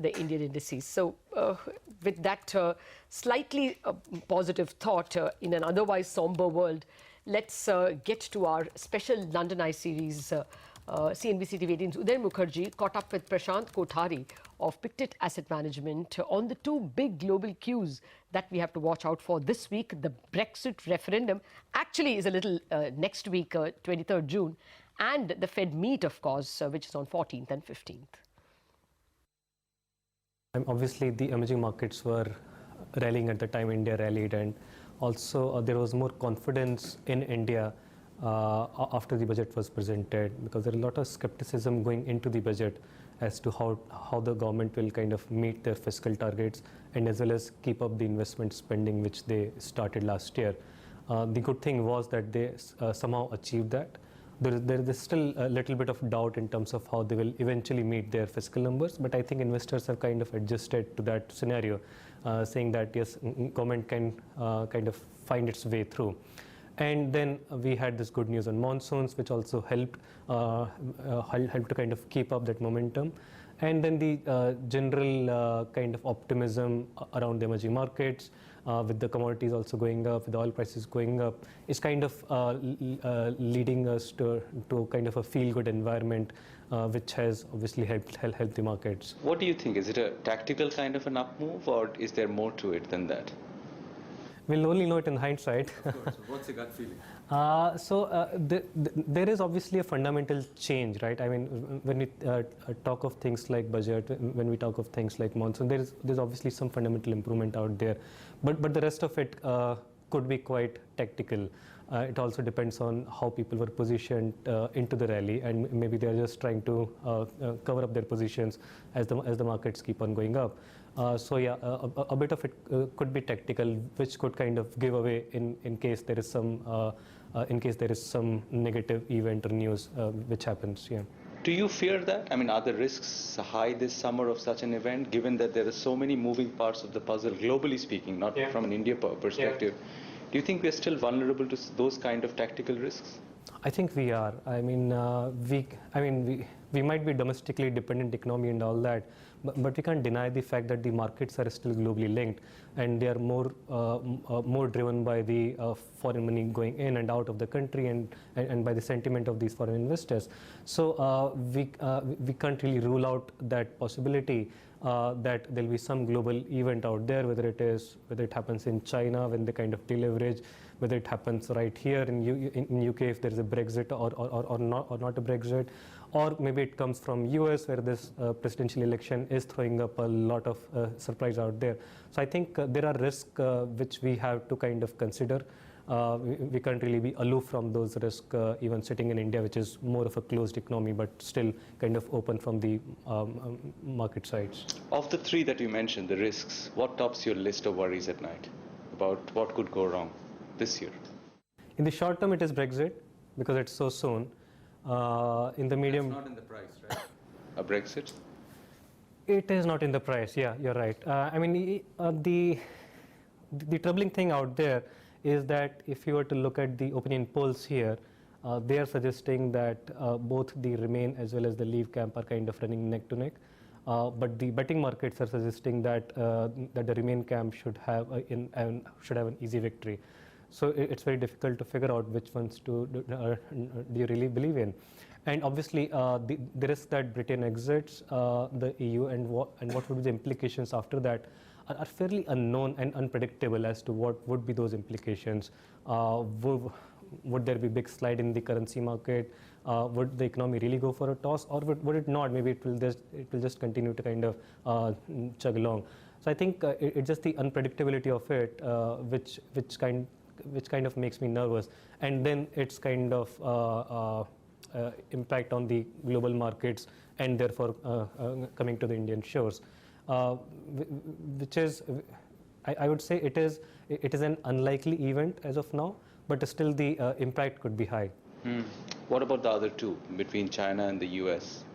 the Indian indices. So with that slightly positive thought in an otherwise somber world, let's get to our special London Eye series. CNBC TV 18's Uday Mukherjee caught up with Prashant Kothari of Pictet Asset Management on the two big global cues that we have to watch out for this week. The Brexit referendum actually is a little next week, 23rd June, and the Fed meet, of course, which is on 14th and 15th. Obviously, the emerging markets were rallying at the time India rallied, and also there was more confidence in India after the budget was presented, because there is a lot of skepticism going into the budget as to how the government will kind of meet their fiscal targets and as well as keep up the investment spending which they started last year. The good thing was that they somehow achieved that. There is still a little bit of doubt in terms of how they will eventually meet their fiscal numbers, but I think investors have kind of adjusted to that scenario, saying that yes, government can kind of find its way through. And then we had this good news on monsoons, which also helped to kind of keep up that momentum. And then the general kind of optimism around the emerging markets, with the commodities also going up, with the oil prices going up, is kind of leading us to kind of a feel-good environment, which has obviously helped the markets. What do you think? Is it a tactical kind of an up move, or is there more to it than that? We'll only know it in hindsight. Of course. What's your gut feeling? There is obviously a fundamental change, right? I mean, when we talk of things like budget, when we talk of things like monsoon, there's obviously some fundamental improvement out there, but the rest of it could be quite tactical. It also depends on how people were positioned into the rally, and maybe they're just trying to cover up their positions as the markets keep on going up. So yeah, a bit of it could be tactical, which could kind of give away in case there is some negative event or news which happens. Yeah. Do you fear that? I mean, are the risks high this summer of such an event, given that there are so many moving parts of the puzzle, globally speaking, not from an India perspective? Yeah. Do you think we are still vulnerable to those kind of tactical risks? I think we are. I mean, we might be domestically dependent economy and all that, but we can't deny the fact that the markets are still globally linked, and they are more driven by the foreign money going in and out of the country, and by the sentiment of these foreign investors. So we can't really rule out that possibility that there'll be some global event out there, whether it happens in China when they kind of deleverage, whether it happens right here in UK if there is a Brexit or not a Brexit, or maybe it comes from US where this presidential election is throwing up a lot of surprise out there. So I think there are risks which we have to kind of consider. We can't really be aloof from those risks, even sitting in India, which is more of a closed economy, but still kind of open from the market sides. Of the three that you mentioned, the risks, what tops your list of worries at night about what could go wrong this year? In the short term, it is Brexit, because it's so soon. In the medium... It's not in the price, right? A Brexit? It is not in the price, yeah, you're right. I mean, the troubling thing out there is that if you were to look at the opinion polls here, they are suggesting that both the Remain as well as the Leave camp are kind of running neck to neck. But the betting markets are suggesting that the Remain camp should have an easy victory. So it's very difficult to figure out which ones do you really believe in. And obviously, the risk that Britain exits the EU and what would be the implications after that are fairly unknown and unpredictable as to what would be those implications. Would there be big slide in the currency market? Would the economy really go for a toss, or would it not? Maybe it will just continue to kind of chug along. So I think it's just the unpredictability of it which kind of makes me nervous, and then its kind of impact on the global markets, and therefore coming to the Indian shores, which is, I would say it is an unlikely event as of now, but still the impact could be high. What about the other two, between China and the US?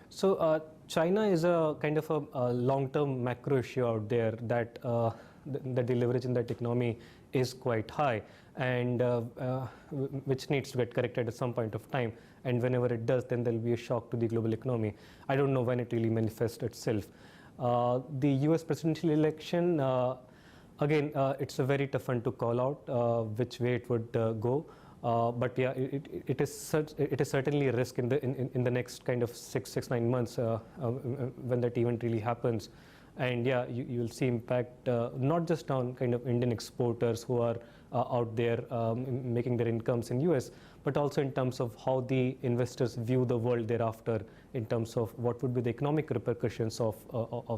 So China is a kind of a long-term macro issue out there, that the leverage in that economy is quite high, and which needs to get corrected at some point of time. And whenever it does, then there will be a shock to the global economy. I don't know when it really manifests itself. The US presidential election, again, it's a very tough one to call out which way it would go. But yeah, it is certainly a risk in the next kind of 9 months when that event really happens. And yeah, you will see impact not just on kind of Indian exporters who are out there making their incomes in US, but also in terms of how the investors view the world thereafter in terms of what would be the economic repercussions of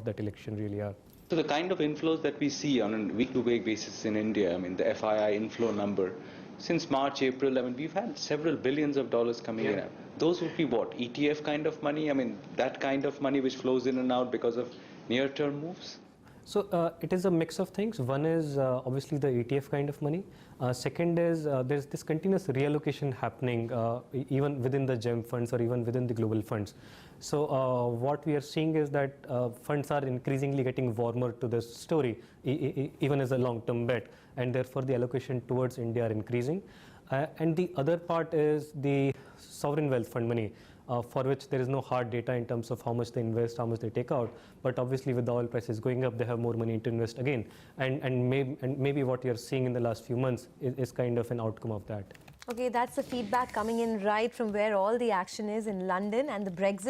that election really are. So the kind of inflows that we see on a week-to-week basis in India, I mean the FII inflow number, since March, April, I mean we've had several billions of dollars coming in. Those would be what, ETF kind of money? I mean that kind of money which flows in and out because of near-term moves? So it is a mix of things. One is obviously the ETF kind of money. Second is there's this continuous reallocation happening even within the GEM funds or even within the global funds. So what we are seeing is that funds are increasingly getting warmer to this story, even as a long-term bet, and therefore the allocation towards India are increasing. And the other part is the sovereign wealth fund money. For which there is no hard data in terms of how much they invest, how much they take out. But obviously with the oil prices going up, they have more money to invest again. And maybe what you're seeing in the last few months is kind of an outcome of that. Okay, that's the feedback coming in right from where all the action is in London, and the Brexit